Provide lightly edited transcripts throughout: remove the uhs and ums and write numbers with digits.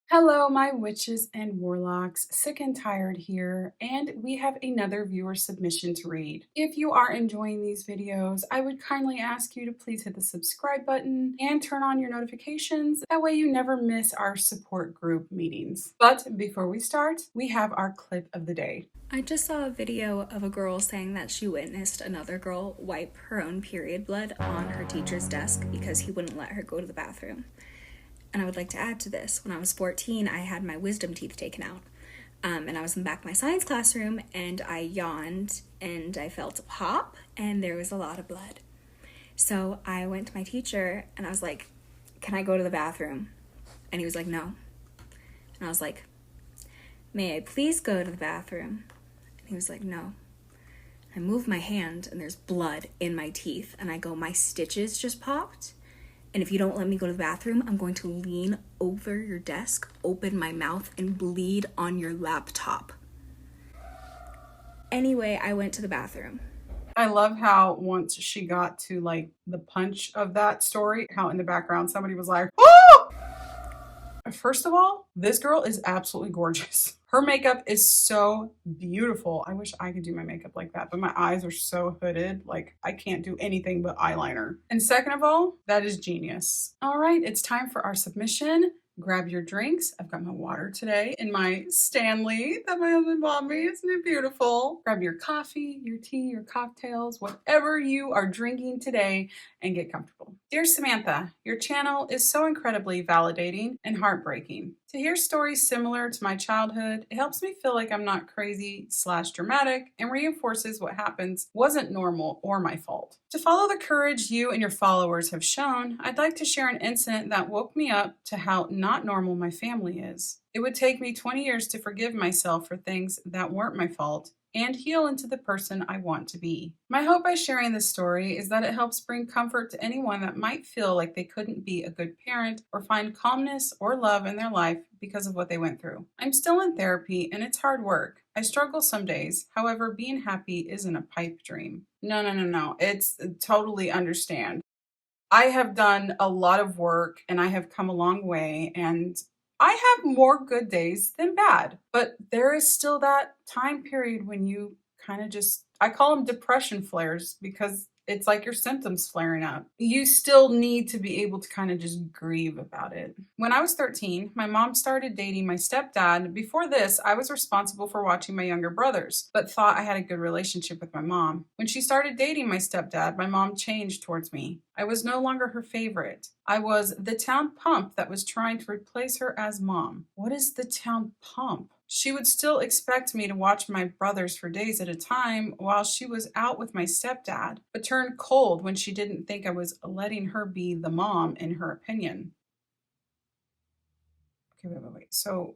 Hello, my witches and warlocks. Sick and tired here, and we have another viewer submission to read. If you are enjoying these videos, I would kindly ask you to please hit the subscribe button and turn on your notifications. That way you never miss our support group meetings. But before we start, we have our clip of the day. I just saw a video of a girl saying that she witnessed another girl wipe her own period blood on her teacher's desk because he wouldn't let her go to the bathroom. And I would like to add to this, when I was 14, I had my wisdom teeth taken out. And I was in the back of my science classroom, and I yawned, and I felt a pop, and there was a lot of blood. So I went to my teacher, and I was like, "Can I go to the bathroom?" And he was like, "No." And I was like, "May I please go to the bathroom?" And he was like, "No." I move my hand, and there's blood in my teeth, and I go, "My stitches just popped. And if you don't let me go to the bathroom, I'm going to lean over your desk, open my mouth, and bleed on your laptop." Anyway, I went to the bathroom. I love how once she got to like the punch of that story, how in the background somebody was like, "Oh!" First of all, this girl is absolutely gorgeous. Her makeup is so beautiful. I wish I could do my makeup like that, but my eyes are so hooded. Like, I can't do anything but eyeliner. And second of all, that is genius. All right, it's time for our submission. Grab your drinks. I've got my water today in my Stanley that my husband bought me. Isn't it beautiful? Grab your coffee, your tea, your cocktails, whatever you are drinking today, and get comfortable. Dear Samantha, your channel is so incredibly validating and heartbreaking. To hear stories similar to my childhood, it helps me feel like I'm not crazy/dramatic and reinforces what happens wasn't normal or my fault. To follow the courage you and your followers have shown, I'd like to share an incident that woke me up to how not normal my family is. It would take me 20 years to forgive myself for things that weren't my fault and heal into the person I want to be. My hope by sharing this story is that it helps bring comfort to anyone that might feel like they couldn't be a good parent or find calmness or love in their life because of what they went through. I'm still in therapy and it's hard work. I struggle some days. However, being happy isn't a pipe dream. No. It's totally understand. I have done a lot of work and I have come a long way, and I have more good days than bad. But there is still that time period when you kind of just, I call them depression flares because it's like your symptoms flaring up. You still need to be able to kind of just grieve about it. When I was 13, my mom started dating my stepdad. Before this, I was responsible for watching my younger brothers, but thought I had a good relationship with my mom. When she started dating my stepdad, my mom changed towards me. I was no longer her favorite. I was the town pump that was trying to replace her as mom. What is the town pump? She would still expect me to watch my brothers for days at a time while she was out with my stepdad, but turned cold when she didn't think I was letting her be the mom in her opinion. Okay, wait. So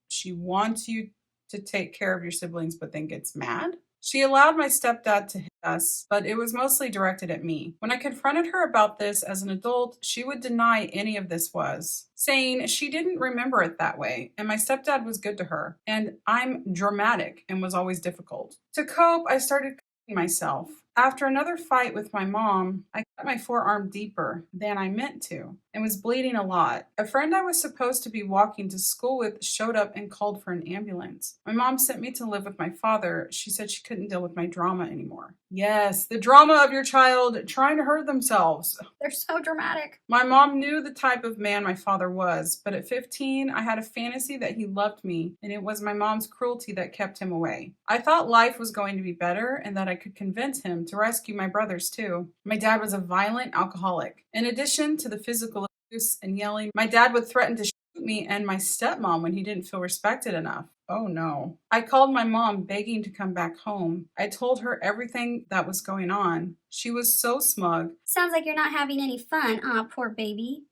she wants you to take care of your siblings, but then gets mad? She allowed my stepdad to hit us, but it was mostly directed at me. When I confronted her about this as an adult, she would deny any of this was, saying she didn't remember it that way, and my stepdad was good to her, and I'm dramatic and was always difficult. To cope, I started cutting myself. After another fight with my mom, I cut my forearm deeper than I meant to and was bleeding a lot. A friend I was supposed to be walking to school with showed up and called for an ambulance. My mom sent me to live with my father. She said she couldn't deal with my drama anymore. Yes, the drama of your child trying to hurt themselves. They're so dramatic. My mom knew the type of man my father was, but at 15, I had a fantasy that he loved me, and it was my mom's cruelty that kept him away. I thought life was going to be better and that I could convince him to rescue my brothers too. My dad was a violent alcoholic. In addition to the physical abuse and yelling, my dad would threaten to shoot me and my stepmom when he didn't feel respected enough. Oh no. I called my mom begging to come back home. I told her everything that was going on. She was so smug. Sounds like you're not having any fun. Aw, poor baby.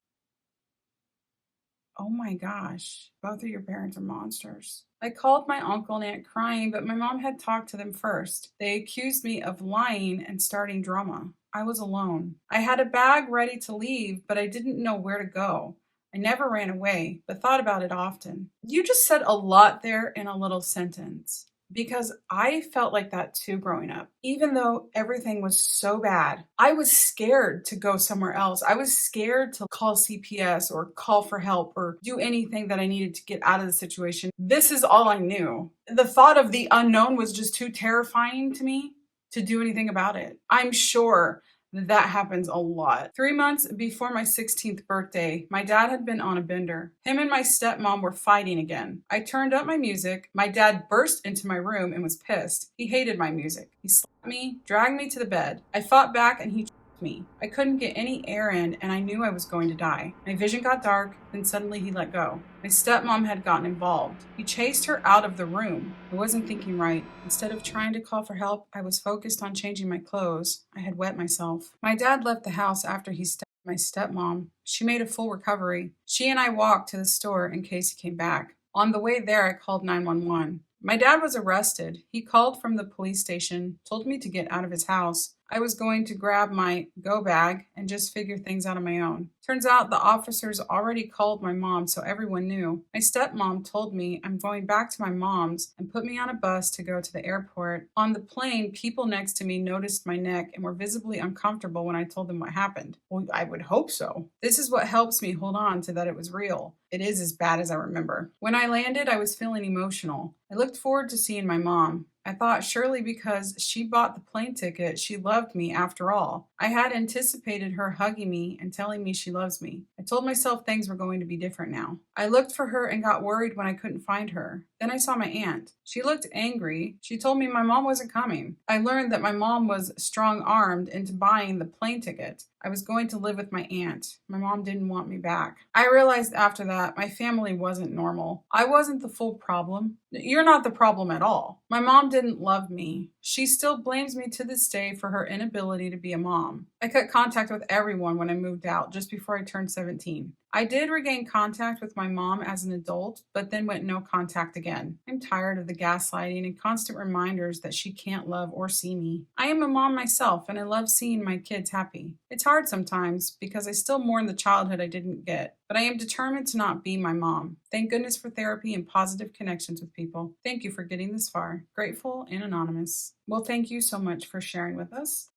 Oh my gosh, both of your parents are monsters. I called my uncle and aunt crying, but my mom had talked to them first. They accused me of lying and starting drama. I was alone. I had a bag ready to leave, but I didn't know where to go. I never ran away, but thought about it often. You just said a lot there in a little sentence. because I felt like that too growing up. Even though everything was so bad, I was scared to go somewhere else. I was scared to call CPS or call for help or do anything that I needed to get out of the situation. This is all I knew. The thought of the unknown was just too terrifying to me to do anything about it. I'm sure that happens a lot. 3 months before my 16th birthday, my dad had been on a bender. Him and my stepmom were fighting again. I turned up my music. My dad burst into my room and was pissed. He hated my music. He slapped me, dragged me to the bed. I fought back and he choked me. I couldn't get any air in and I knew I was going to die. My vision got dark, then suddenly he let go. My stepmom had gotten involved. He chased her out of the room. I wasn't thinking right. Instead of trying to call for help, I was focused on changing my clothes. I had wet myself. My dad left the house after he stabbed my stepmom. She made a full recovery. She and I walked to the store in case he came back. On the way there, I called 911. My dad was arrested. He called from the police station, told me to get out of his house. I was going to grab my go bag and just figure things out on my own. Turns out the officers already called my mom, so everyone knew. My stepmom told me I'm going back to my mom's and put me on a bus to go to the airport. On the plane, people next to me noticed my neck and were visibly uncomfortable when I told them what happened. Well, I would hope so. This is what helps me hold on to that it was real. It is as bad as I remember. When I landed, I was feeling emotional. I looked forward to seeing my mom. I thought surely because she bought the plane ticket, she loved me after all. I had anticipated her hugging me and telling me she loves me. I told myself things were going to be different now. I looked for her and got worried when I couldn't find her. Then I saw my aunt. She looked angry. She told me my mom wasn't coming. I learned that my mom was strong-armed into buying the plane ticket. I was going to live with my aunt. My mom didn't want me back. I realized after that my family wasn't normal. I wasn't the full problem. You're not the problem at all. My mom didn't love me. She still blames me to this day for her inability to be a mom. I cut contact with everyone when I moved out just before I turned 17. I did regain contact with my mom as an adult, but then went no contact again. I'm tired of the gaslighting and constant reminders that she can't love or see me. I am a mom myself, and I love seeing my kids happy. It's hard sometimes because I still mourn the childhood I didn't get, but I am determined to not be my mom. Thank goodness for therapy and positive connections with people. Thank you for getting this far. Grateful and anonymous. Well, thank you so much for sharing with us.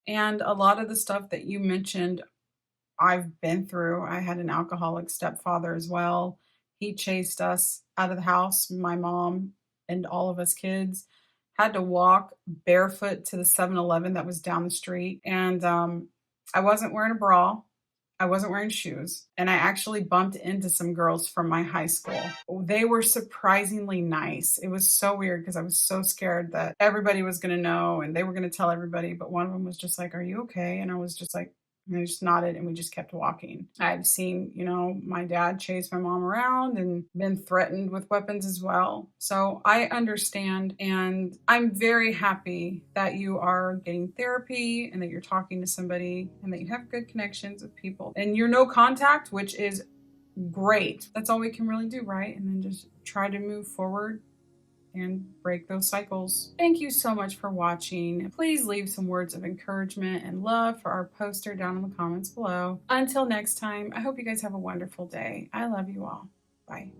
And a lot of the stuff that you mentioned I've been through. I had an alcoholic stepfather as well. He chased us out of the house, my mom and all of us kids. Had to walk barefoot to the 7-Eleven that was down the street. And I wasn't wearing a bra. I wasn't wearing shoes. And I actually bumped into some girls from my high school. They were surprisingly nice. It was so weird because I was so scared that everybody was going to know and they were going to tell everybody. But one of them was just like, "Are you okay?" And I was just like, and I just nodded and we just kept walking. I've seen, my dad chase my mom around and been threatened with weapons as well. So I understand. And I'm very happy that you are getting therapy and that you're talking to somebody and that you have good connections with people. And you're no contact, which is great. That's all we can really do, right? And then just try to move forward and break those cycles. Thank you so much for watching. Please leave some words of encouragement and love for our poster down in the comments below. Until next time, I hope you guys have a wonderful day. I love you all. Bye.